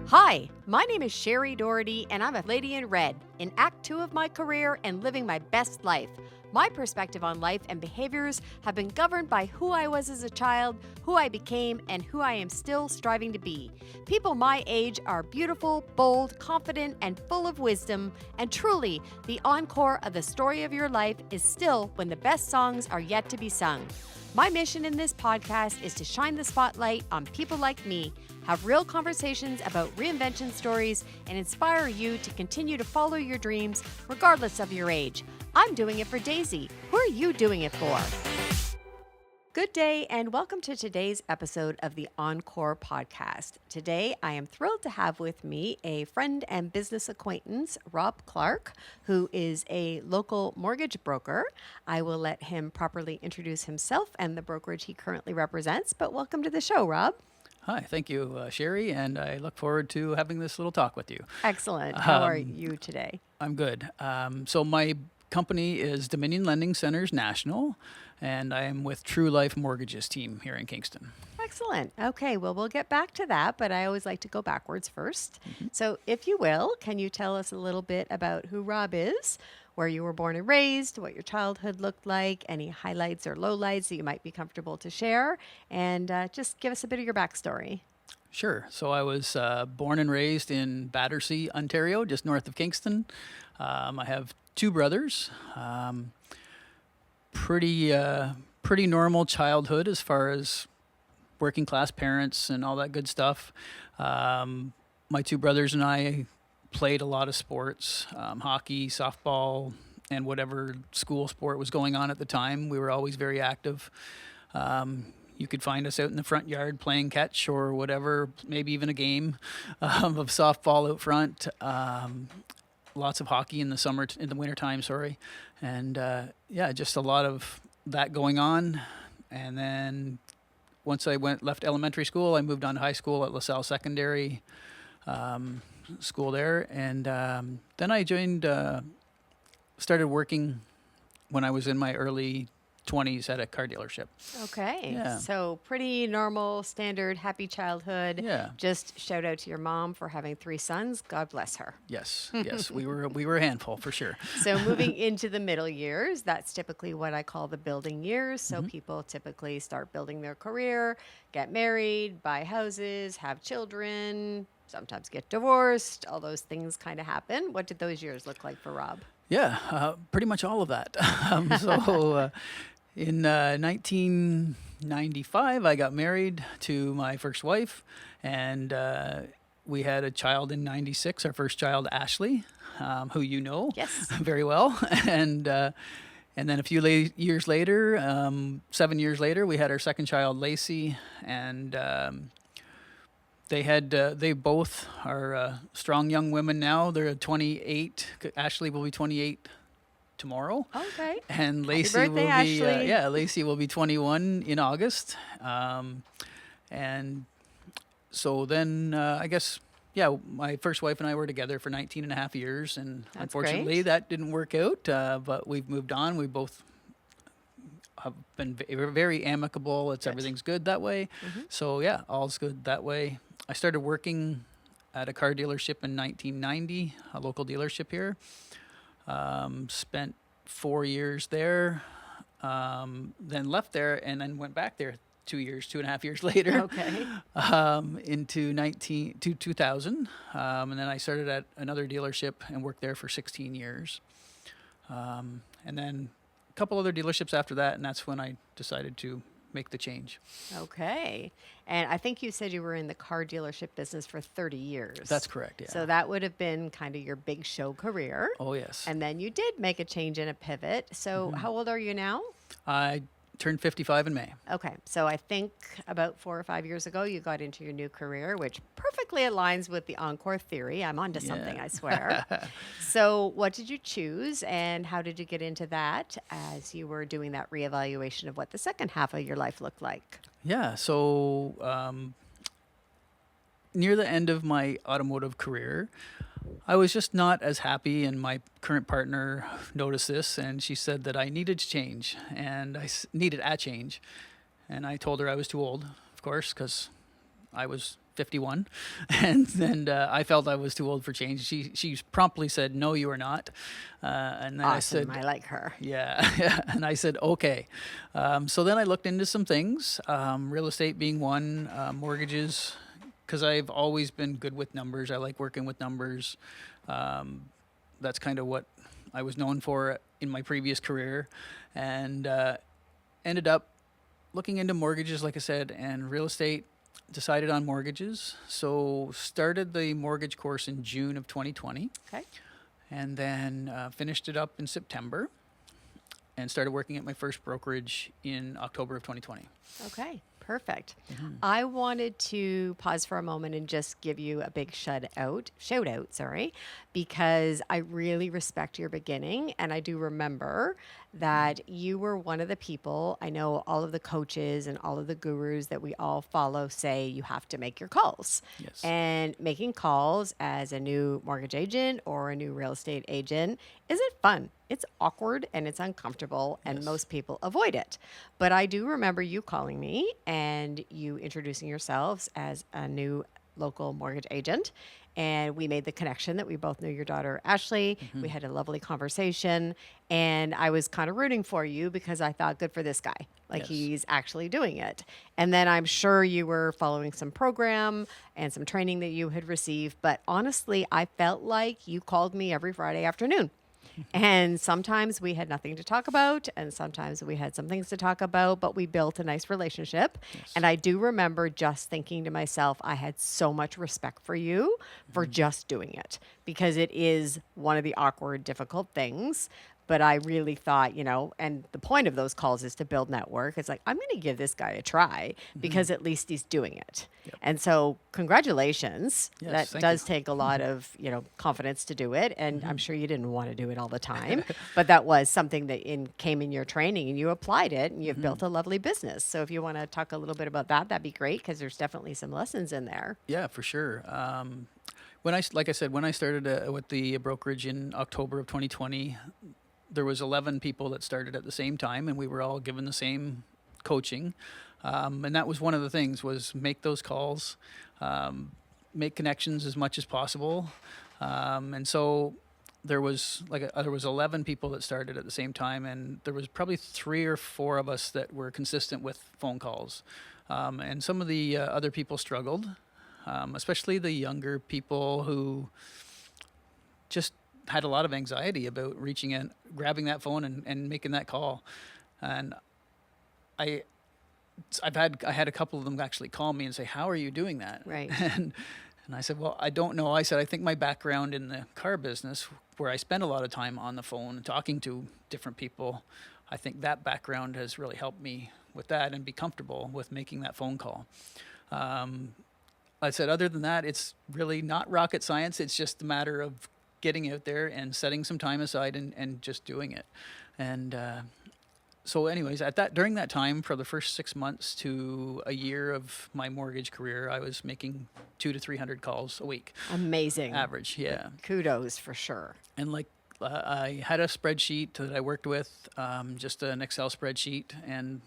Hi, my name is Shari Doherty, and I'm a lady in red, in Act 2 of my career and living my best life. My perspective on life and behaviors have been governed by who I was as a child, who I became, and who I am still striving to be. People my age are beautiful, bold, confident, and full of wisdom, and truly, the encore of the story of your life is still when the best songs are yet to be sung. My mission in this podcast is to shine the spotlight on people like me, have real conversations about reinvention stories, and inspire you to continue to follow your dreams regardless of your age. I'm doing it for Daisy. Who are you doing it for? Good day, and welcome to today's episode of the Encore podcast. Today, I am thrilled to have with me a friend and business acquaintance, Rob Clark, who is a local mortgage broker. I will let him properly introduce himself and the brokerage he currently represents, but welcome to the show, Rob. Hi, thank you, Shari, and I look forward to having this little talk with you. Excellent. How are you today? I'm good. So my company is Dominion Lending Centers National, and I am with True Life Mortgages team here in Kingston. Excellent. Okay, well, we'll get back to that, but I always like to go backwards first. So if you will, can you tell us a little bit about who Rob is, where you were born and raised, what your childhood looked like, any highlights or lowlights that you might be comfortable to share, and just give us a bit of your backstory. Sure. So I was born and raised in Battersea, Ontario, just north of Kingston. I have two brothers. Pretty normal childhood as far as working class parents and all that good stuff. My two brothers and I played a lot of sports, hockey, softball, and whatever school sport was going on at the time. We were always very active. You could find us out in the front yard playing catch or whatever, maybe even a game of softball out front. Lots of hockey in the wintertime, sorry. And just a lot of that going on. And then once I left elementary school, I moved on to high school at LaSalle Secondary school there. And then I started working when I was in my early 20s at a car dealership. Okay. Yeah. So pretty normal, standard, happy childhood. Yeah. Just shout out to your mom for having 3 sons. God bless her. Yes, we were a handful for sure. So moving into the middle years, that's typically what I call the building years. So people typically start building their career, get married, buy houses, have children, sometimes get divorced. All those things kind of happen. What did those years look like for Rob? Yeah, pretty much all of that. In 1995, I got married to my first wife, and we had a child in 96, our first child, Ashley, who you know Yes. very well. And then a few years later, 7 years later, we had our second child, Lacey, and they both are strong young women now. They're 28. Ashley will be 28 tomorrow. Okay. And Lacey birthday, Ashley. Lacey will be 21 in August. And so then I guess, my first wife and I were together for 19 and a half years. And That's unfortunately, great. that didn't work out. But we've moved on. We both have been very amicable. Everything's good that way. So all's good that way. I started working at a car dealership in 1990, a local dealership here. Spent 4 years there, then left there, and then went back there 2.5 years later. Okay. Into 2000, and then I started at another dealership and worked there for 16 years, and then a couple other dealerships after that, and that's when I decided to make the change. Okay. And I think you said you were in the car dealership business for 30 years. That's correct, yeah. So that would have been kind of your big show career. Oh, yes. And then you did make a change and a pivot. So how old are you now? I turned 55 in May. Okay. So I think about 4 or 5 years ago, you got into your new career, which perfectly aligns with the Encore theory. I'm onto something, I swear. So what did you choose and how did you get into that as you were doing that reevaluation of what the second half of your life looked like? Yeah. So near the end of my automotive career, I was just not as happy, and my current partner noticed this, and she said that I needed to change, and I needed a change. And I told her I was too old, of course, because I was 51, and I felt I was too old for change. She promptly said, "No, you are not." And then I Awesome. said, I like her. "Yeah," and I said, "Okay." So then I looked into some things, real estate being one, mortgages, because I've always been good with numbers. I like working with numbers. That's kind of what I was known for in my previous career, and ended up looking into mortgages, like I said, and real estate. Decided on mortgages, so started the mortgage course in June of 2020, Okay. and then finished it up in September, and started working at my first brokerage in October of 2020. Okay. Perfect. I wanted to pause for a moment and just give you a big shout out, because I really respect your beginning. And I do remember that you were one of the people, I know all of the coaches and all of the gurus that we all follow say you have to make your calls. Yes. And making calls as a new mortgage agent or a new real estate agent isn't fun. It's awkward and it's uncomfortable, and Yes. most people avoid it. But I do remember you calling me and you introducing yourselves as a new local mortgage agent. And we made the connection that we both knew your daughter, Ashley. We had a lovely conversation. And I was kind of rooting for you because I thought, good for this guy. Like, Yes. he's actually doing it. And then I'm sure you were following some program and some training that you had received. But honestly, I felt like you called me every Friday afternoon. And sometimes we had nothing to talk about, and sometimes we had some things to talk about, but we built a nice relationship. Yes. And I do remember just thinking to myself, I had so much respect for you for just doing it, because it is one of the awkward, difficult things. But I really thought, and the point of those calls is to build network. It's like, I'm going to give this guy a try because at least he's doing it. Yep. And so congratulations. Yes, That thank does you. take a lot of, confidence to do it. And I'm sure you didn't want to do it all the time, but that was something that came in your training and you applied it and you've built a lovely business. So if you want to talk a little bit about that, that'd be great, because there's definitely some lessons in there. Yeah, for sure. Like I said, when I started with the brokerage in October of 2020, there was 11 people that started at the same time, and we were all given the same coaching. And that was one of the things, was make those calls, make connections as much as possible. And so there was 11 people that started at the same time, and there was probably 3 or 4 of us that were consistent with phone calls. And some of the other people struggled, especially the younger people who just had a lot of anxiety about reaching in, grabbing that phone and making that call. And I had a couple of them actually call me and say, "How are you doing that?" Right. And I said, "Well, I don't know." I said, "I think my background in the car business, where I spend a lot of time on the phone and talking to different people, I think that background has really helped me with that and be comfortable with making that phone call." I said, other than that, it's really not rocket science. It's just a matter of getting out there and setting some time aside and just doing it. And so anyways, during that time, for the first 6 months to a year of my mortgage career, I was making 200 to 300 calls a week. Amazing. Average, yeah. Kudos for sure. And I had a spreadsheet that I worked with, just an Excel spreadsheet, and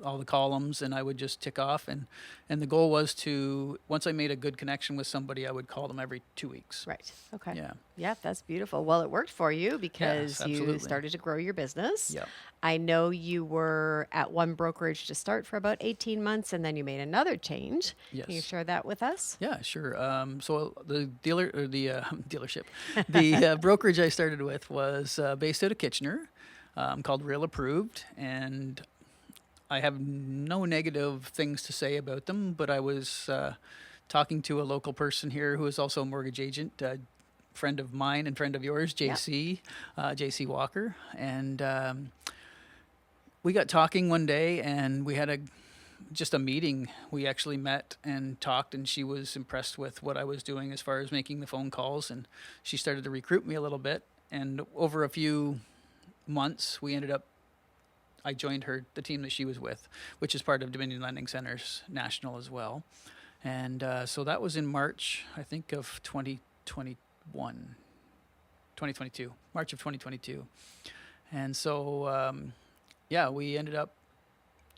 all the columns, and I would just tick off. And the goal was to, once I made a good connection with somebody, I would call them every 2 weeks. Right. Okay. Yeah. Yeah, that's beautiful. Well, it worked for you because you absolutely. started to grow your business. Yep. I know you were at one brokerage to start for about 18 months, and then you made another change. Yes. Can you share that with us? Yeah, sure. So the dealership, the brokerage I started with was based out of Kitchener, called Real Approved, and I have no negative things to say about them, but I was talking to a local person here who is also a mortgage agent, friend of mine and friend of yours, JC, JC Walker. And we got talking one day, and we had just a meeting. We actually met and talked, and she was impressed with what I was doing as far as making the phone calls, and she started to recruit me a little bit. And over a few months, I joined the team that she was with, which is part of Dominion Lending Centers National as well. And so that was in March, I think, of 2022, March of 2022. And so, we ended up,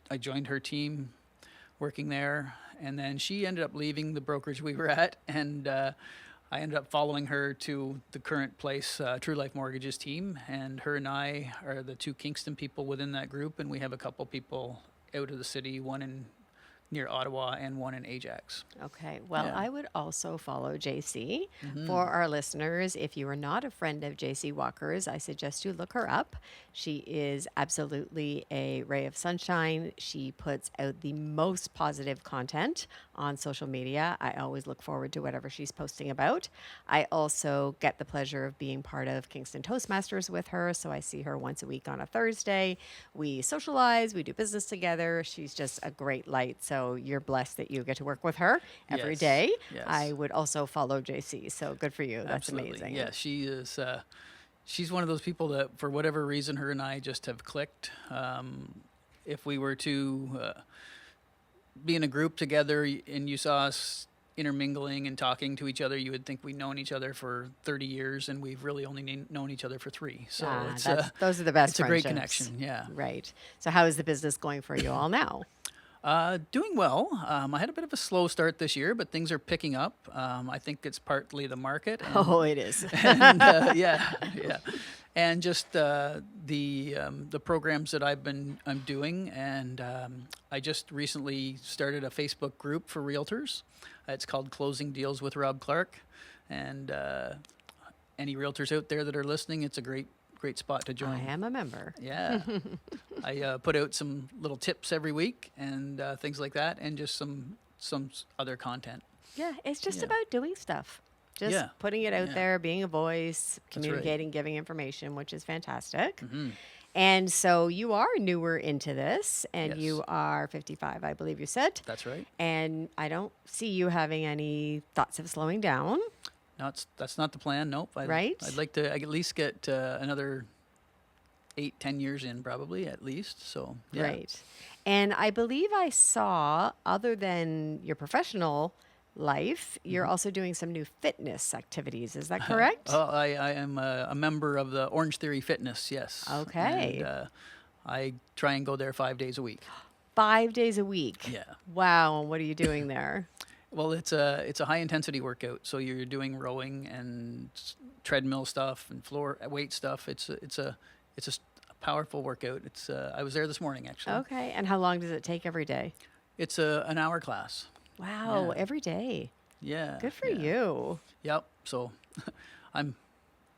I joined her team working there, And then she ended up leaving the brokerage we were at, and I ended up following her to the current place, True Life Mortgages team. And her and I are the two Kingston people within that group, and we have a couple people out of the city, one in near Ottawa and one in Ajax. Okay. Well, Yeah. I would also follow JC. For our listeners, if you are not a friend of JC Walker's, I suggest you look her up. She is absolutely a ray of sunshine. She puts out the most positive content on social media. I always look forward to whatever she's posting about. I also get the pleasure of being part of Kingston Toastmasters with her. So I see her once a week on a Thursday. We socialize, we do business together. She's just a great light. So you're blessed that you get to work with her every Yes, day. yes. I would also follow JC. So good for you. That's Absolutely. amazing. Yeah, she is. She's one of those people that, for whatever reason, her and I just have clicked. If we were to be in a group together and you saw us intermingling and talking to each other, you would think we'd known each other for 30 years, and we've really only known each other for 3. So those are the best it's a great friendships. connection. Yeah. Right. So how is the business going for you all now? Doing well. I had a bit of a slow start this year, but things are picking up. I think it's partly the market. And, Oh, it is. and yeah, and just the programs that I'm doing, and I just recently started a Facebook group for realtors. It's called Closing Deals with Rob Clark, and any realtors out there that are listening, it's a great spot to join. I am a member. Yeah. I put out some little tips every week and things like that, and just some other content. Yeah, it's just Yeah. about doing stuff. Just Yeah. putting it out Yeah. there, being a voice, right. communicating, giving information, which is fantastic. Mm-hmm. And so you are newer into this, and Yes. you are 55, I believe you said. That's right. And I don't see you having any thoughts of slowing down. No, that's not the plan. Nope. Right? I'd like to at least get another 8-10 years in, probably at least. So yeah. Right. And I believe I saw, other than your professional life, you're also doing some new fitness activities. Is that correct? Oh, I am a member of the Orange Theory Fitness. Yes. Okay. And I try and go there 5 days a week. 5 days a week. Yeah. Wow. And what are you doing there? Well, it's a high intensity workout. So you're doing rowing and treadmill stuff and floor weight stuff. It's a powerful workout. I was there this morning actually. Okay. And how long does it take every day? It's an hour class. Wow. Yeah. Every day. Yeah. Good for yeah. you. Yep. So I'm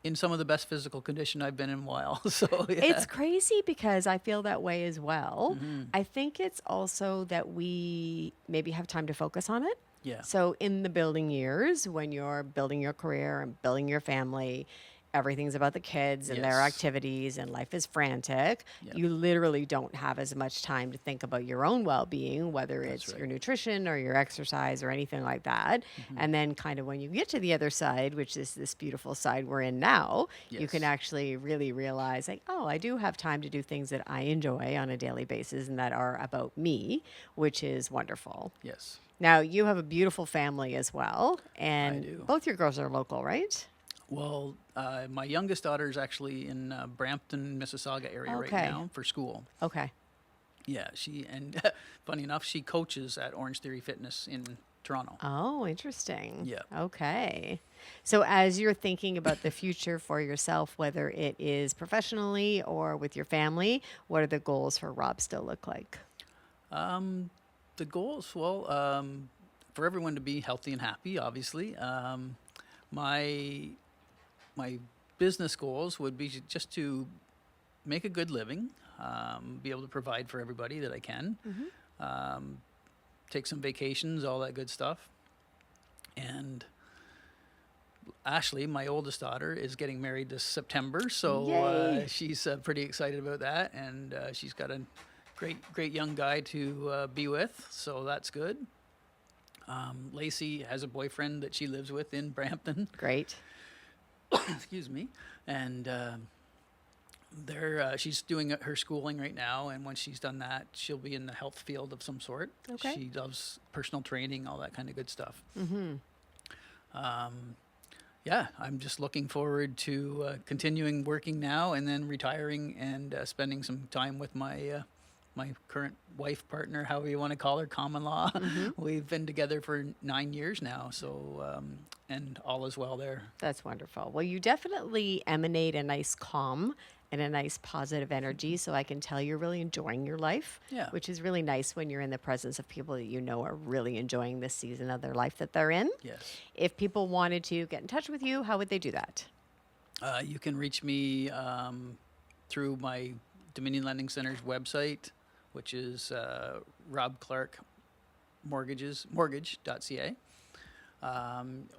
in some of the best physical condition I've been in a while. So yeah. It's crazy because I feel that way as well. Mm-hmm. I think it's also that we maybe have time to focus on it. Yeah. So in the building years, when you're building your career and building your family, everything's about the kids and their Yes. activities, and life is frantic. Yep. You literally don't have as much time to think about your own well-being, whether it's right. your nutrition or your exercise or anything like that. And then kind of when you get to the other side, which is this beautiful side we're in now, you can Yes. actually really realize, like, oh, I do have time to do things that I enjoy on a daily basis and that are about me, which is wonderful. Yes. Now, you have a beautiful family as well, and do. both your girls are local, right? Well, my youngest daughter is actually in Brampton, Mississauga area right Okay. now for school. Okay. Yeah, funny enough, she coaches at Orange Theory Fitness in Toronto. Oh, interesting. Yeah. Okay. So as you're thinking about the future for yourself, whether it is professionally or with your family, what are the goals for Rob still look like? The goals, well, for everyone to be healthy and happy, obviously. My business goals would be just to make a good living, be able to provide for everybody that I can, take some vacations, all that good stuff. And Ashley, my oldest daughter, is getting married this September, so Yay. she's pretty excited about that, and she's got a great young guy to be with, so that's good. Lacey has a boyfriend that she lives with in Brampton. Great. Excuse me. And she's doing her schooling right now, and when she's done that, she'll be in the health field of some sort. Okay. She loves personal training, all that kind of good stuff. Yeah, I'm just looking forward to continuing working now and then retiring and spending some time with my my current wife, partner, however you want to call her, common law. We've been together for 9 years now, so and all is well there. That's wonderful. Well, you definitely emanate a nice calm and a nice positive energy. So I can tell you're really enjoying your life, Yeah. which is really nice when you're in the presence of people that you know are really enjoying this season of their life that they're in. Yes. If people wanted to get in touch with you, how would they do that? You can reach me through my Dominion Lending Center's website, which is mortgage.ca.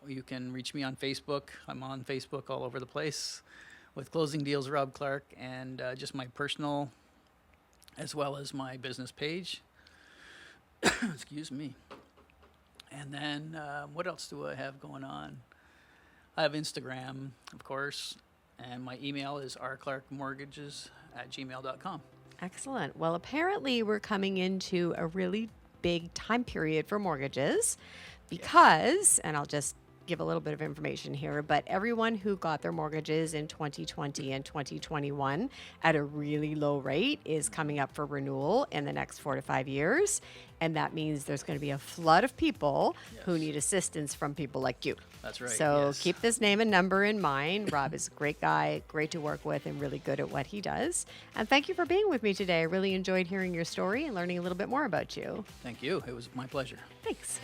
You can reach me on Facebook. I'm on Facebook all over the place with Closing Deals Rob Clark, and just my personal as well as my business page. Excuse me. And then what else do I have going on? I have Instagram, of course, and my email is rclarkmortgages@gmail.com. Excellent. Well, apparently we're coming into a really big time period for mortgages because, and I'll just give a little bit of information here, but everyone who got their mortgages in 2020 and 2021 at a really low rate is coming up for renewal in the next 4 to 5 years. And that means there's going to be a flood of people who need assistance from people like you. That's right. So yes. keep this name and number in mind. Rob is a great guy, great to work with, and really good at what he does. And thank you for being with me today. I really enjoyed hearing your story and learning a little bit more about you. Thank you. It was my pleasure. Thanks.